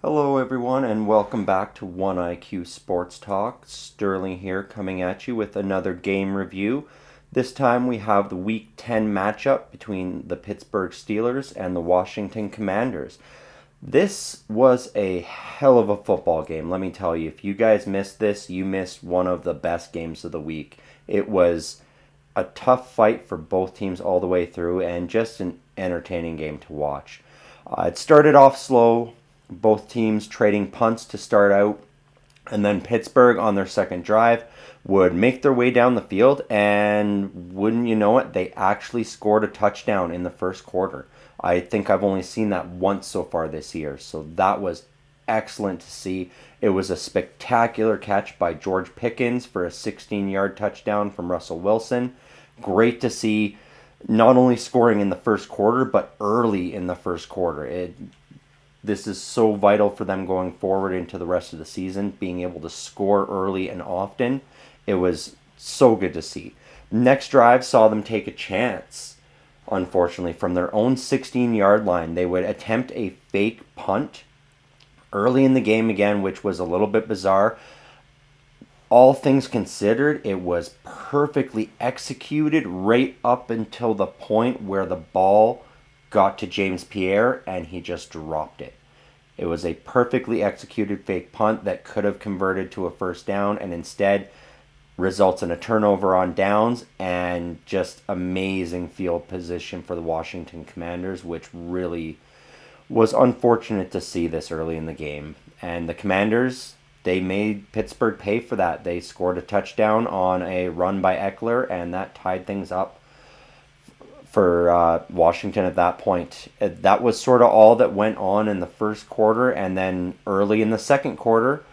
Hello, everyone, and welcome back to 1IQ Sports Talk. Sterling here coming at you with another game review. This time we have the Week 10 matchup between the Pittsburgh Steelers and the Washington Commanders. This was a hell of a football game, let me tell you. If you guys missed this, you missed one of the best games of the week. It was a tough fight for both teams all the way through and just an entertaining game to watch. It started off slow, both teams trading punts to start out, and then Pittsburgh on their second drive would make their way down the field, and wouldn't you know it, they actually scored a touchdown in the first quarter. I think I've only seen that once so far this year, so that was excellent to see. It was a spectacular catch by George Pickens for a 16-yard touchdown from Russell Wilson. Great to see, not only scoring in the first quarter, but early in the first quarter. This is so vital for them going forward into the rest of the season, being able to score early and often. It was so good to see. Next drive saw them take a chance, unfortunately, from their own 16-yard line. They would attempt a fake punt early in the game again, which was a little bit bizarre. All things considered, it was perfectly executed right up until the point where the ball got to James Pierre and he just dropped it. It was a perfectly executed fake punt that could have converted to a first down and instead results in a turnover on downs and just amazing field position for the Washington Commanders, which really was unfortunate to see this early in the game. And the Commanders, they made Pittsburgh pay for that. They scored a touchdown on a run by Eckler, and that tied things up for Washington at that point. That was sort of all that went on in the first quarter, and then early in the second quarter,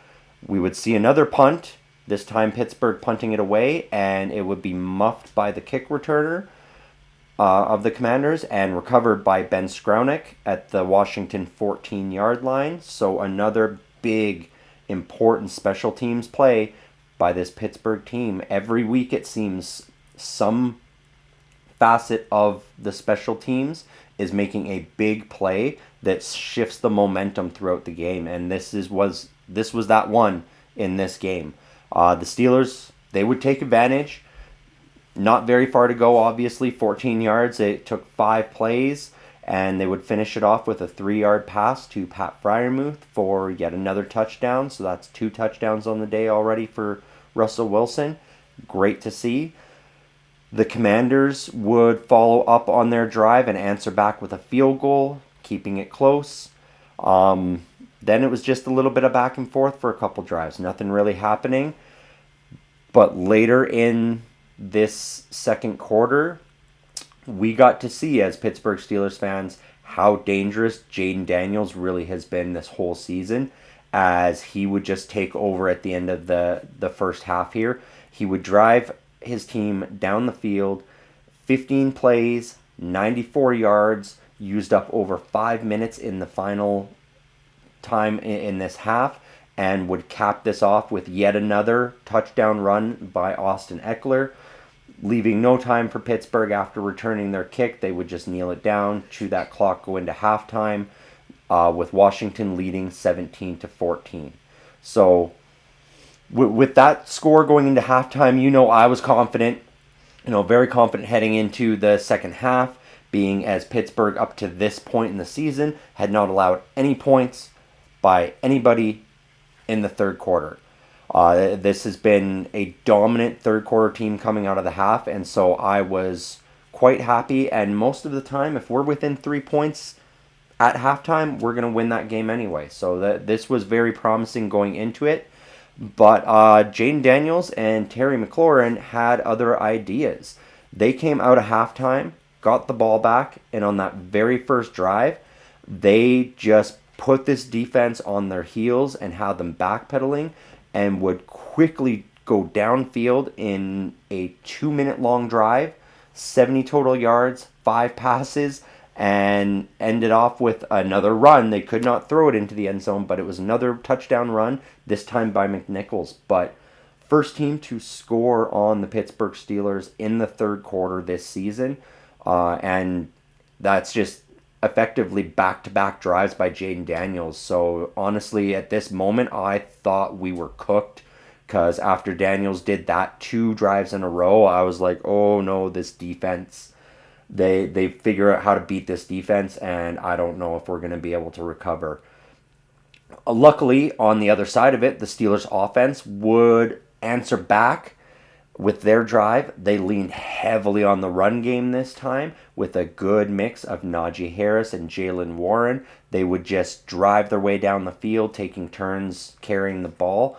we would see another punt, this time Pittsburgh punting it away, and it would be muffed by the kick returner of the Commanders and recovered by Ben Skowronek at the Washington 14-yard line. So another big, important special teams play by this Pittsburgh team. Every week it seems some facet of the special teams is making a big play that shifts the momentum throughout the game, and this was that one in this game. The Steelers, they would take advantage. Not very far to go, obviously, 14 yards. It took 5 plays, and they would finish it off with a 3-yard pass to Pat Freiermuth for yet another touchdown. So that's 2 touchdowns on the day already for Russell Wilson. Great to see. The Commanders would follow up on their drive and answer back with a field goal, keeping it close. Then it was just a little bit of back and forth for a couple drives. Nothing really happening. But later in this second quarter, we got to see, as Pittsburgh Steelers fans, how dangerous Jaden Daniels really has been this whole season, as he would just take over at the end of the first half here. He would drive his team down the field, 15 plays, 94 yards, used up over 5 minutes in the final time in this half, and would cap this off with yet another touchdown run by Austin Eckler, leaving no time for Pittsburgh after returning their kick. They would just kneel it down, chew that clock, go into halftime, with Washington leading 17-14. So with that score going into halftime, I was confident, very confident heading into the second half, being as Pittsburgh up to this point in the season had not allowed any points by anybody in the third quarter. This has been a dominant third quarter team coming out of the half, and so I was quite happy. And most of the time, if we're within 3 points at halftime, we're going to win that game anyway. So this was very promising going into it. But Jaden Daniels and Terry McLaurin had other ideas. They came out of halftime, got the ball back, and on that very first drive, they just put this defense on their heels and had them backpedaling, and would quickly go downfield in a 2-minute long drive, 70 total yards, 5 passes, and ended off with another run. They could not throw it into the end zone, but it was another touchdown run, this time by McNichols. But first team to score on the Pittsburgh Steelers in the third quarter this season, and that's just effectively back-to-back drives by Jaden Daniels. So honestly, at this moment, I thought we were cooked because after Daniels did that 2 drives in a row, I was like, oh no, this defense. They figure out how to beat this defense, and I don't know if we're going to be able to recover. Luckily, on the other side of it, the Steelers' offense would answer back with their drive. They leaned heavily on the run game this time with a good mix of Najee Harris and Jalen Warren. They would just drive their way down the field, taking turns carrying the ball.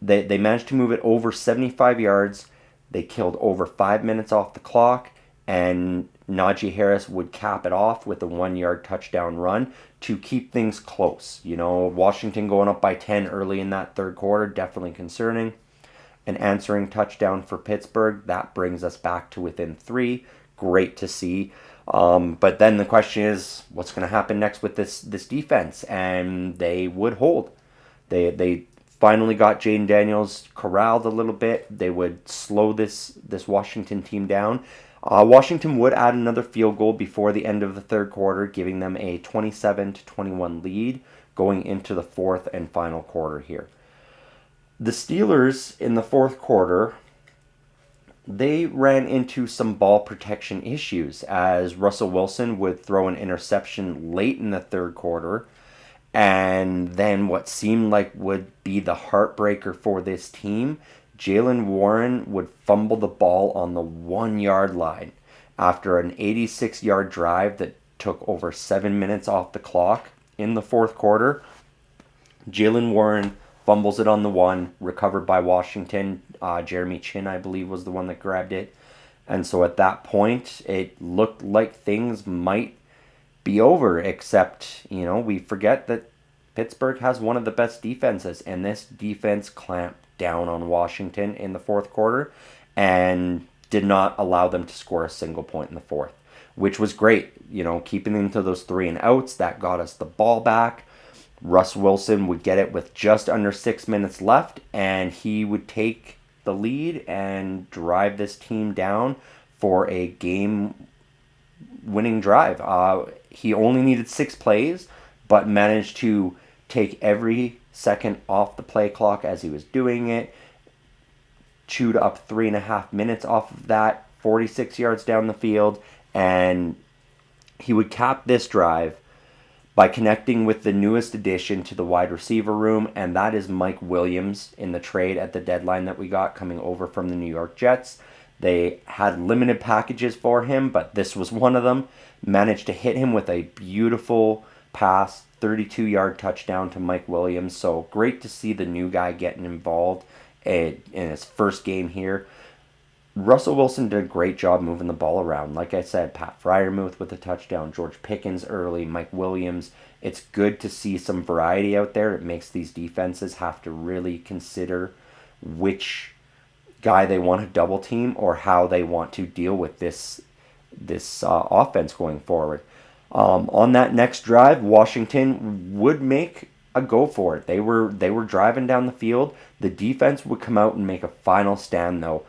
They managed to move it over 75 yards. They killed over 5 minutes off the clock, and Najee Harris would cap it off with a 1-yard touchdown run to keep things close. You know, Washington going up by 10 early in that third quarter, definitely concerning. An answering touchdown for Pittsburgh, that brings us back to within 3. Great to see. But then the question is, what's going to happen next with this defense? And they would hold. They finally got Jaden Daniels corralled a little bit. They would slow this Washington team down. Washington would add another field goal before the end of the third quarter, giving them a 27-21 lead going into the fourth and final quarter here. The Steelers in the fourth quarter, they ran into some ball protection issues as Russell Wilson would throw an interception late in the third quarter, and then what seemed like would be the heartbreaker for this team, Jalen Warren would fumble the ball on the 1-yard line after an 86-yard drive that took over 7 minutes off the clock in the fourth quarter. Jalen Warren fumbles it on the 1, recovered by Washington. Jeremy Chin, I believe, was the one that grabbed it. And so at that point, it looked like things might be over, except, we forget that Pittsburgh has one of the best defenses, and this defense clamped down on Washington in the fourth quarter and did not allow them to score a single point in the fourth, which was great. Keeping them to those 3 and outs, that got us the ball back. Russ Wilson would get it with just under 6 minutes left, and he would take the lead and drive this team down for a game-winning drive. He only needed 6 plays, but managed to take every second off the play clock as he was doing it, chewed up 3.5 minutes off of that, 46 yards down the field, and he would cap this drive by connecting with the newest addition to the wide receiver room, and that is Mike Williams in the trade at the deadline that we got coming over from the New York Jets. They had limited packages for him, but this was one of them. Managed to hit him with a beautiful pass, 32-yard touchdown to Mike Williams. So great to see the new guy getting involved in his first game here. Russell Wilson did a great job moving the ball around. Like I said, Pat Freiermuth with a touchdown, George Pickens early, Mike Williams. It's good to see some variety out there. It makes these defenses have to really consider which guy they want to double team or how they want to deal with this offense going forward. On that next drive, Washington would make a go for it. They were driving down the field. The defense would come out and make a final stand though.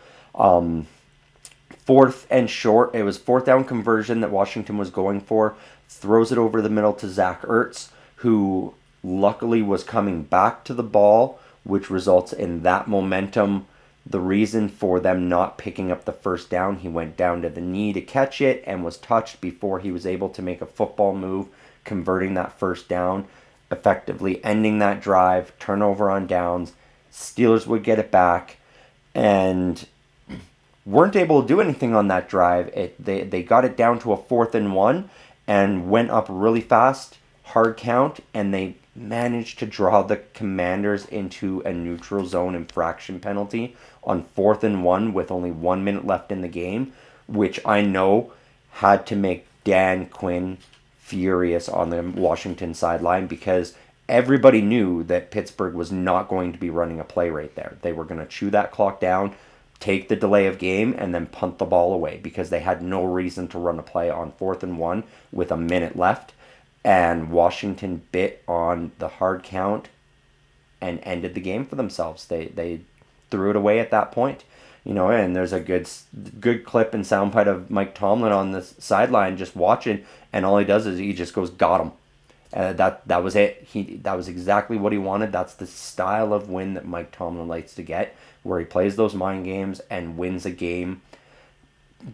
Fourth and short. It was fourth down conversion that Washington was going for. Throws it over the middle to Zach Ertz, who luckily was coming back to the ball, which results in that momentum. The reason for them not picking up the first down, he went down to the knee to catch it and was touched before he was able to make a football move, converting that first down, effectively ending that drive, turnover on downs. Steelers would get it back and weren't able to do anything on that drive. They got it down to a 4th and 1 and went up really fast, hard count, and they managed to draw the Commanders into a neutral zone infraction penalty on 4th and 1 with only 1 minute left in the game, which I know had to make Dan Quinn furious on the Washington sideline because everybody knew that Pittsburgh was not going to be running a play right there. They were going to chew that clock down, take the delay of game, and then punt the ball away because they had no reason to run a play on 4th and 1 with a minute left. And Washington bit on the hard count and ended the game for themselves. They threw it away at that point. And there's a good clip and soundbite of Mike Tomlin on the sideline just watching, and all he does is he just goes, got him. That was it. That was exactly what he wanted. That's the style of win that Mike Tomlin likes to get, where he plays those mind games and wins a game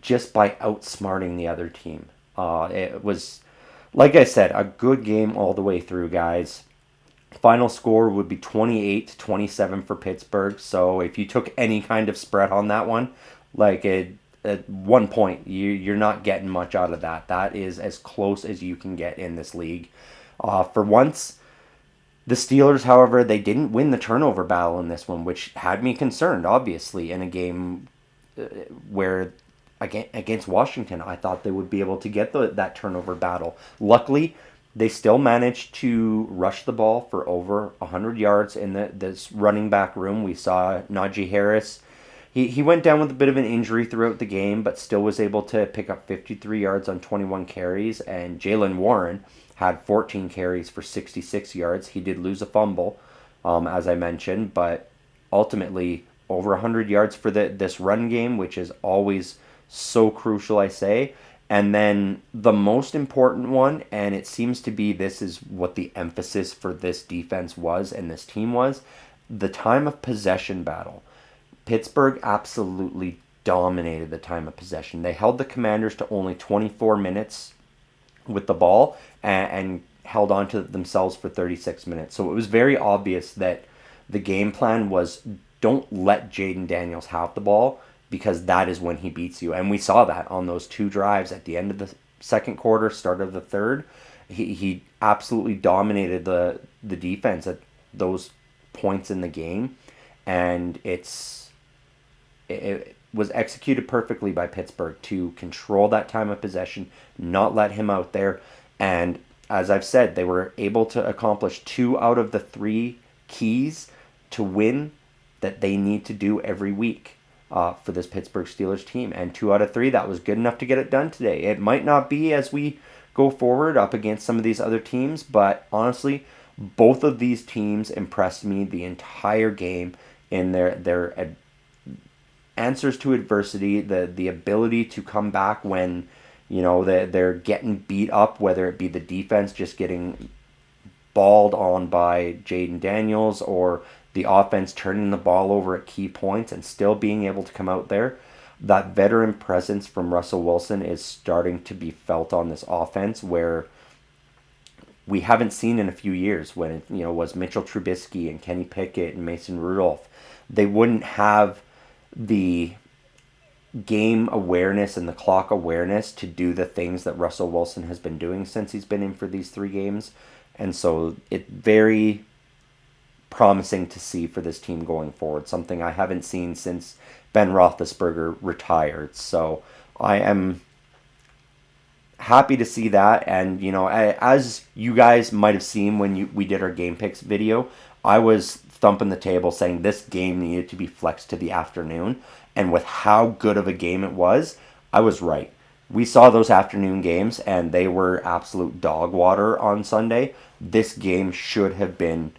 just by outsmarting the other team. It was, like I said, a good game all the way through, guys. Final score would be 28-27 for Pittsburgh. So if you took any kind of spread on that one, like at 1 point, you're not getting much out of that. That is as close as you can get in this league. For once, the Steelers, however, they didn't win the turnover battle in this one, which had me concerned, obviously, in a game where against Washington, I thought they would be able to get that turnover battle. Luckily, they still managed to rush the ball for over 100 yards in this running back room. We saw Najee Harris. He went down with a bit of an injury throughout the game, but still was able to pick up 53 yards on 21 carries. And Jaylen Warren had 14 carries for 66 yards. He did lose a fumble, as I mentioned, but ultimately over 100 yards for this run game, which is always so crucial, I say. And then the most important one, and it seems to be this is what the emphasis for this defense was and this team was, the time of possession battle. Pittsburgh absolutely dominated the time of possession. They held the Commanders to only 24 minutes with the ball and held on to themselves for 36 minutes. So it was very obvious that the game plan was don't let Jaden Daniels have the ball, because that is when he beats you. And we saw that on those two drives at the end of the second quarter, start of the third. He absolutely dominated the defense at those points in the game. And it was executed perfectly by Pittsburgh to control that time of possession, not let him out there. And as I've said, they were able to accomplish 2 out of the 3 keys to win that they need to do every week. For this Pittsburgh Steelers team. And 2 out of 3, that was good enough to get it done today. It might not be as we go forward up against some of these other teams, but honestly, both of these teams impressed me the entire game in their answers to adversity, the ability to come back when they're getting beat up, whether it be the defense just getting balled on by Jaden Daniels or the offense turning the ball over at key points and still being able to come out there. That veteran presence from Russell Wilson is starting to be felt on this offense, where we haven't seen in a few years when it was Mitchell Trubisky and Kenny Pickett and Mason Rudolph. They wouldn't have the game awareness and the clock awareness to do the things that Russell Wilson has been doing since he's been in for these 3 games. And so it's very promising to see for this team going forward, something I haven't seen since Ben Roethlisberger retired. So I am happy to see that. And as you guys might have seen when we did our game picks video, I was thumping the table saying this game needed to be flexed to the afternoon. And with how good of a game it was, I was right. We saw those afternoon games and they were absolute dog water on Sunday. This game should have been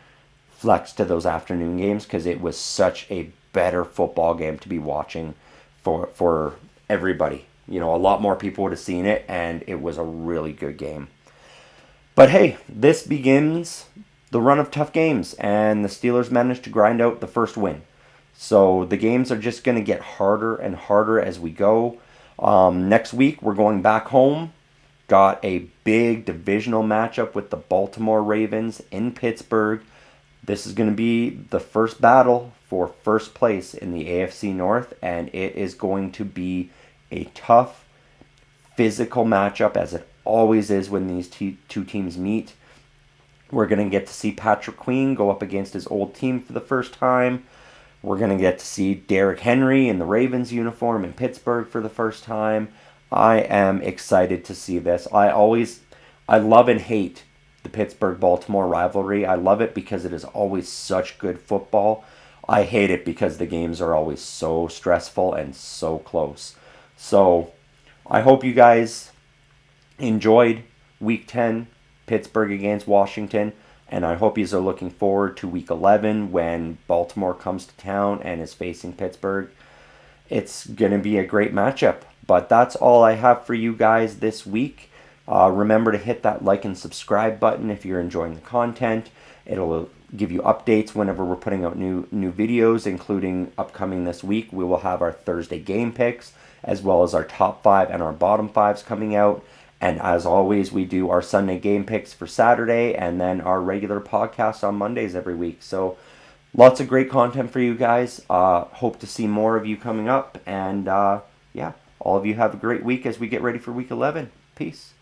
flex to those afternoon games because it was such a better football game to be watching for everybody. A lot more people would have seen it, and it was a really good game. But hey, this begins the run of tough games, and the Steelers managed to grind out the first win. So the games are just going to get harder and harder as we go. Next week, we're going back home. Got a big divisional matchup with the Baltimore Ravens in Pittsburgh. This is going to be the first battle for first place in the AFC North, and it is going to be a tough, physical matchup, as it always is when these two teams meet. We're going to get to see Patrick Queen go up against his old team for the first time. We're going to get to see Derrick Henry in the Ravens uniform in Pittsburgh for the first time. I am excited to see this. I love and hate the Pittsburgh-Baltimore rivalry. I love it because it is always such good football. I hate it because the games are always so stressful and so close. So I hope you guys enjoyed Week 10, Pittsburgh against Washington, and I hope you are looking forward to Week 11 when Baltimore comes to town and is facing Pittsburgh. it's going to be a great matchup. But that's all I have for you guys this week. Remember to hit that like and subscribe button if you're enjoying the content. It'll give you updates whenever we're putting out new videos, including upcoming this week. We will have our Thursday game picks, as well as our top 5 and our bottom 5s coming out. And as always, we do our Sunday game picks for Saturday, and then our regular podcast on Mondays every week. So lots of great content for you guys. Hope to see more of you coming up. And yeah, all of you have a great week as we get ready for week 11. Peace.